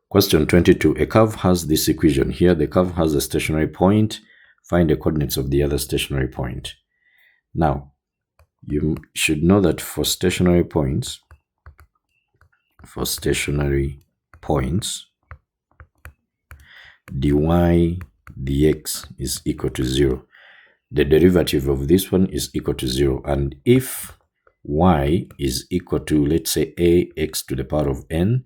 Question 22. A curve has this equation here. The curve has a stationary point. Find the coordinates of the other stationary point. Now, you should know that for stationary points, dy dx is equal to 0. The derivative of this one is equal to 0. And if y is equal to, let's say, ax to the power of n,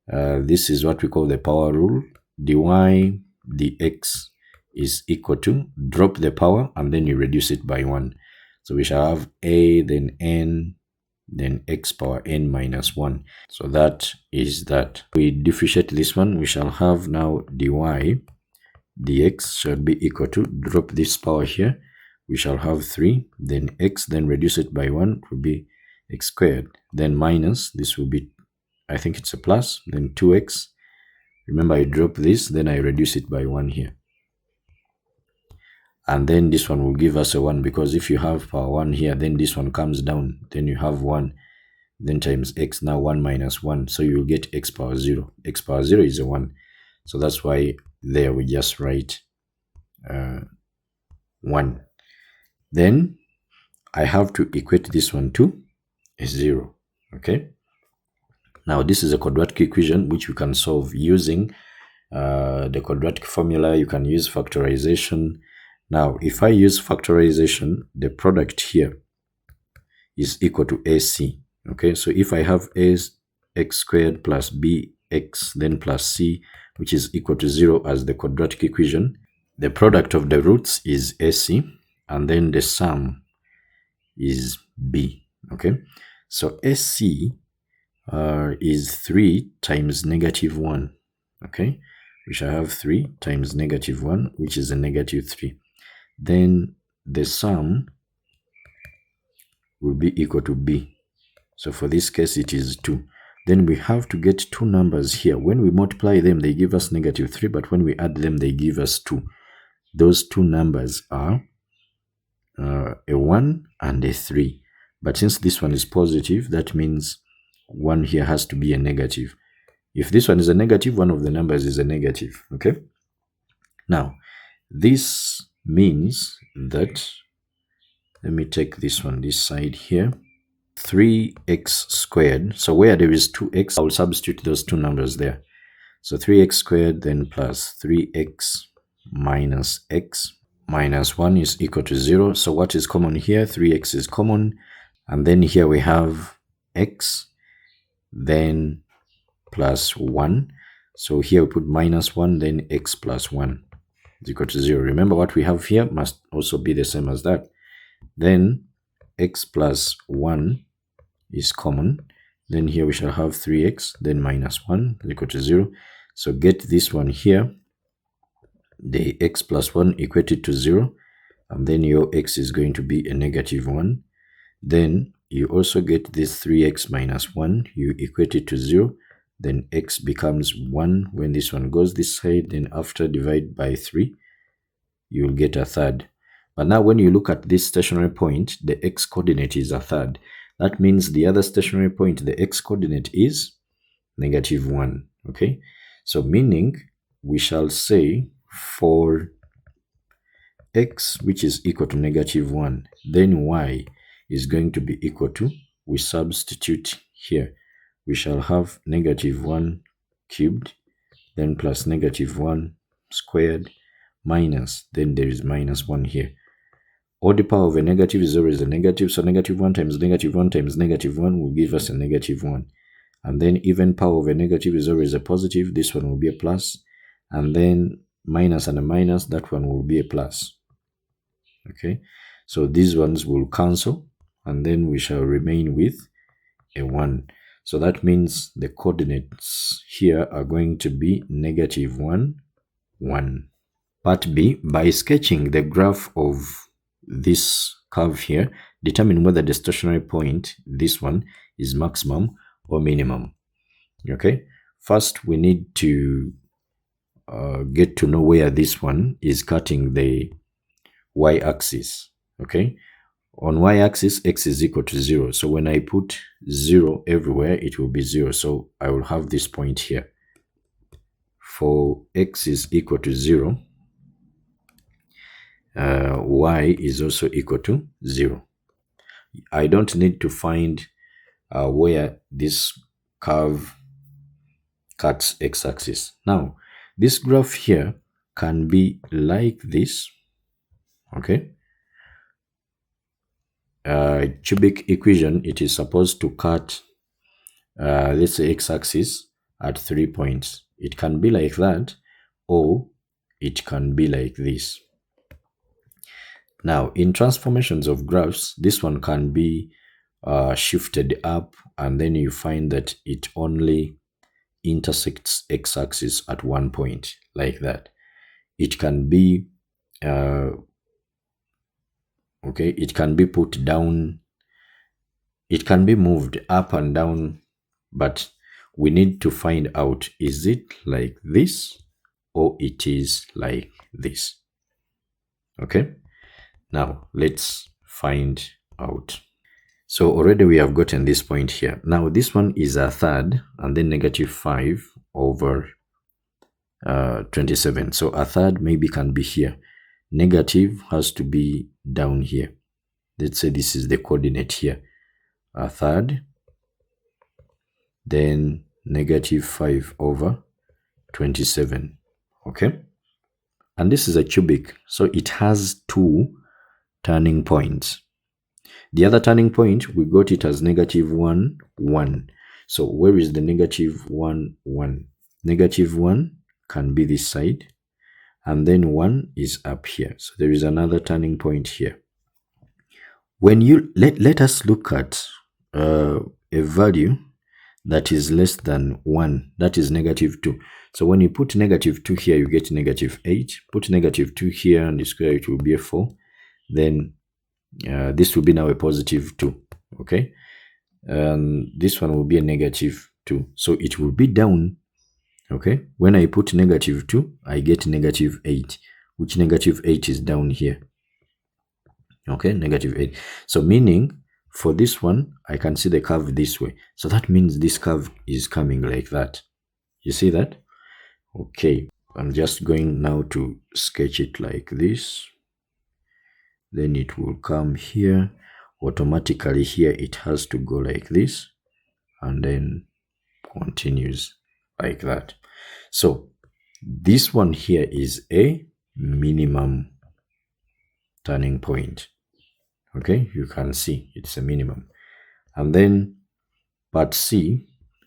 this is what we call the power rule. Dy dx is equal to, drop the power and then you reduce it by 1. So we shall have a, then n, then x power n minus 1. So that is that. We differentiate this one, we shall have now dy dx shall be equal to, drop this power here, we shall have 3, then x, then reduce it by 1, will be x squared, then minus, this will be, I think it's a plus, then 2x. Remember, I drop this, then I reduce it by 1 here. And then this one will give us a 1, because if you have power 1 here, then this one comes down, then you have 1, then times x, now 1 minus 1, so you will get x power 0. X power 0 is a 1. So that's why there we just write 1. Then I have to equate this one to a 0. Okay. Now this is a quadratic equation which you can solve using the quadratic formula. You can use factorization. Now if I use factorization, the product here is equal to AC. Okay, so if I have x squared plus bx then plus c, which is equal to 0 as the quadratic equation, the product of the roots is AC, and then the sum is b. Okay, so AC is 3 times negative 1. Okay, we shall have 3 times negative 1, which is a negative 3. Then the sum will be equal to b. So for this case, it is 2. Then we have to get two numbers here. When we multiply them, they give us negative 3, but when we add them, they give us 2. Those two numbers are a 1 and a 3. But since this one is positive, that means 1 here has to be a negative. If this one is a negative, one of the numbers is a negative. Okay. Now, this means that, let me take this one, this side here, 3x squared. So where there is 2x, I'll substitute those two numbers there. So 3x squared then plus 3x minus x minus 1 is equal to 0. So what is common here? 3x is common. And then here we have x, then plus 1. So here we put minus 1, then x plus 1 is equal to 0. Remember, what we have here must also be the same as that. Then x plus 1 is common. Then here we shall have 3x, then minus 1 is equal to 0. So get this one here, the x plus 1 equated to 0. And then your x is going to be a negative 1. Then you also get this 3x minus 1, you equate it to 0. Then x becomes 1 when this one goes this side. Then after divide by 3, you will get a third. But now when you look at this stationary point, the x coordinate is a third. That means the other stationary point, the x coordinate is negative 1. Okay, so meaning we shall say for x which is equal to negative 1, then y is going to be equal to, we substitute here, we shall have negative 1 cubed, then plus negative 1 squared, minus, then there is minus 1 here. All the power of a negative is always a negative, so negative 1 times negative 1 times negative 1 will give us a negative 1. And then even power of a negative is always a positive, this one will be a plus, and then minus and a minus, that one will be a plus. Okay, so these ones will cancel, and then we shall remain with a 1. So that means the coordinates here are going to be negative 1, 1. Part B, by sketching the graph of this curve here, determine whether the stationary point, this one, is maximum or minimum. Okay, first we need to get to know where this one is cutting the y-axis. Okay, on y-axis, x is equal to 0. So when I put 0 everywhere, it will be 0. So I will have this point here. for x is equal to 0, y is also equal to 0. I don't need to find where this curve cuts x-axis. Now, this graph here can be like this, okay? Cubic equation, it is supposed to cut, let's say, x-axis at 3 points. It can be like that, or it can be like this. Now, in transformations of graphs, this one can be shifted up, and then you find that it only intersects x-axis at 1 point, like that. It can be okay, it can be put down, it can be moved up and down, but we need to find out, is it like this or it is like this? Okay, now let's find out. So already we have gotten this point here. Now this one is a third, and then -5 over 27. So a third maybe can be here. Negative has to be down here. Let's say this is the coordinate here. A third, then -5 over 27. Okay, and this is a cubic, so it has 2 turning points. The other turning point, we got it as -1, 1. So where is the -1, 1? -1 can be this side, and then 1 is up here. So there is another turning point here. When you let us look at a value that is less than 1, that is -2. So when you put -2 here, you get -8. Put -2 here and square it will be a 4. Then this will be now a +2, okay? And this one will be a -2. So it will be down, okay? When I put -2, I get -8, which -8 is down here, okay? -8. So meaning for this one, I can see the curve this way. So that means this curve is coming like that. You see that? Okay, I'm just going now to sketch it like this. Then it will come here. Automatically here it has to go like this, and then continues like that. So this one here is a minimum turning point. Okay, you can see it's a minimum. And then part C,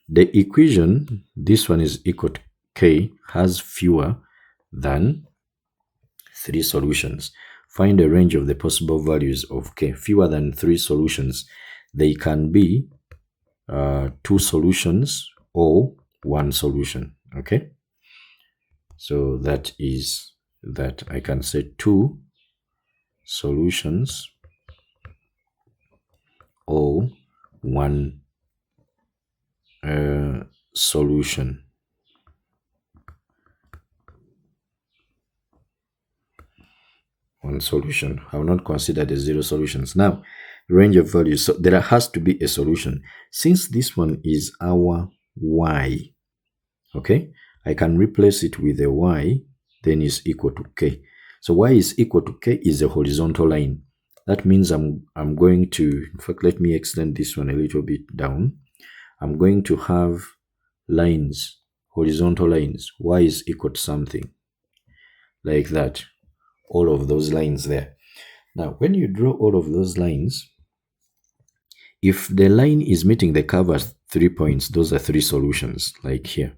the equation, this one is equal to k, has fewer than 3 solutions. Find a range of the possible values of k. Fewer than 3 solutions. They can be 2 solutions or 1 solution. Okay, so that is that. I can say 2 solutions or 1 solution. One solution. I will not consider the 0 solutions. Now, range of values. So there has to be a solution. Since this one is our y, okay, I can replace it with a y, then is equal to k. So y is equal to k is a horizontal line. That means I'm going to, in fact, let me extend this one a little bit down. I'm going to have lines, horizontal lines. Y is equal to something like that. All of those lines there. Now, when you draw all of those lines, if the line is meeting the curve at 3 points, those are 3 solutions, like here,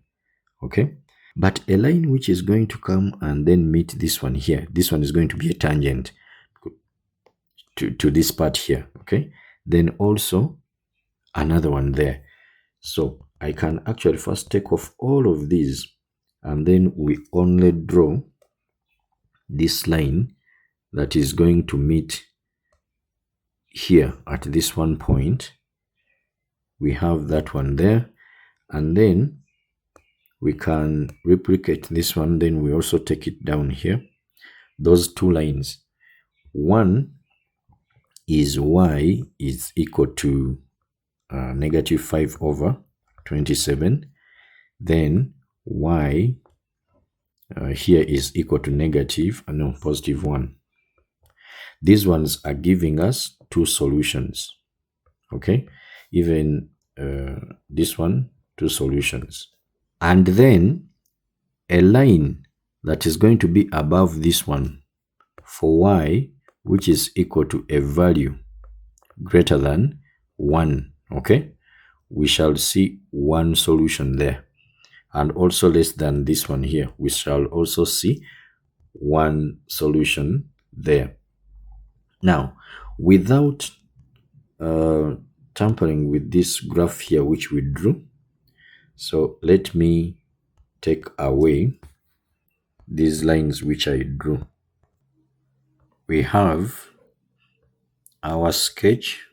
okay? But a line which is going to come and then meet this one here, this one is going to be a tangent to this part here, okay? Then also another one there. So I can actually first take off all of these, and then we only draw this line that is going to meet here at this one point. We have that one there, and then we can replicate this one. Then we also take it down here. Those 2 lines, one is y is equal to -5 over 27. Then y here is equal to positive 1. These ones are giving us two solutions. Okay, even this one, two solutions. And then a line that is going to be above this one for y, which is equal to a value greater than 1. Okay, we shall see one solution there. And also less than this one here, we shall also see one solution there. Now, without tampering with this graph here which we drew, so let me take away these lines which I drew. We have our sketch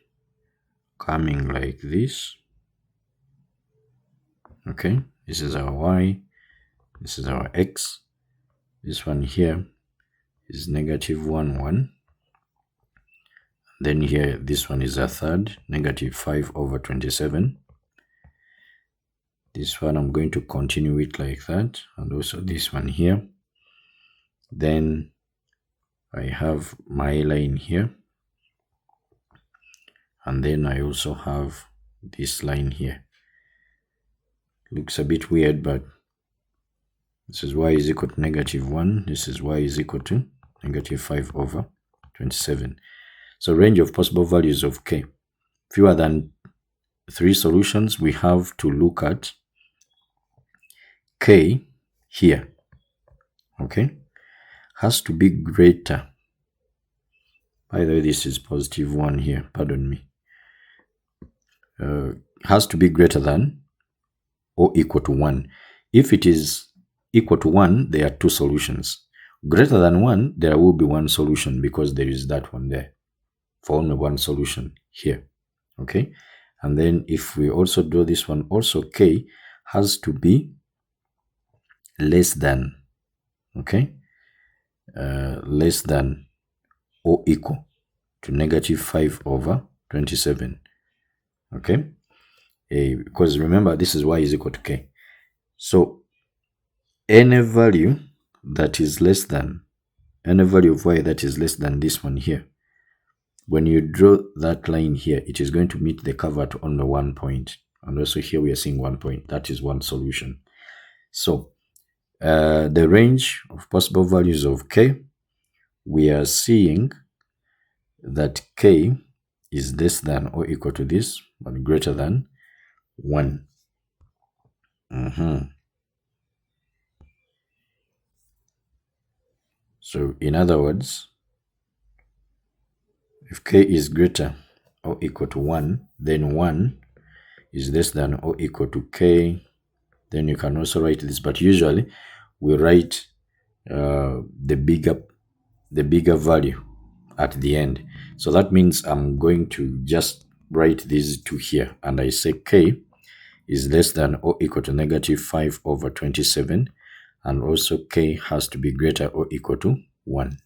coming like this. Okay, this is our y, this is our x. This one here is negative 1, 1. Then here, this one is a third, negative 5 over 27. This one, I'm going to continue it like that. And also this one here. Then I have my line here. And then I also have this line here. Looks a bit weird, but this is y is equal to negative 1. This is y is equal to negative 5 over 27. So range of possible values of k. Fewer than 3 solutions, we have to look at k here. Okay, has to be greater. By the way, this is positive 1 here, pardon me. Has to be greater than or equal to 1. If it is equal to 1, there are 2 solutions. Greater than 1, there will be 1 solution because there is that one there for only 1 solution here. Okay, and then if we also do this one, also k has to be less than, okay, less than or equal to negative 5 over 27. Okay, because remember, this is y is equal to k. So any value that is less than, any value of y that is less than this one here, when you draw that line here, it is going to meet the curve at only 1 point. And also here we are seeing 1 point. That is one solution. So the range of possible values of k, we are seeing that k is less than or equal to this, but greater than 1. So in other words, if k is greater or equal to 1, then 1 is less than or equal to k. Then you can also write this, but usually we write the bigger value at the end. So that means I'm going to just write these two here, and I say k is less than or equal to negative 5 over 27, and also k has to be greater or equal to 1.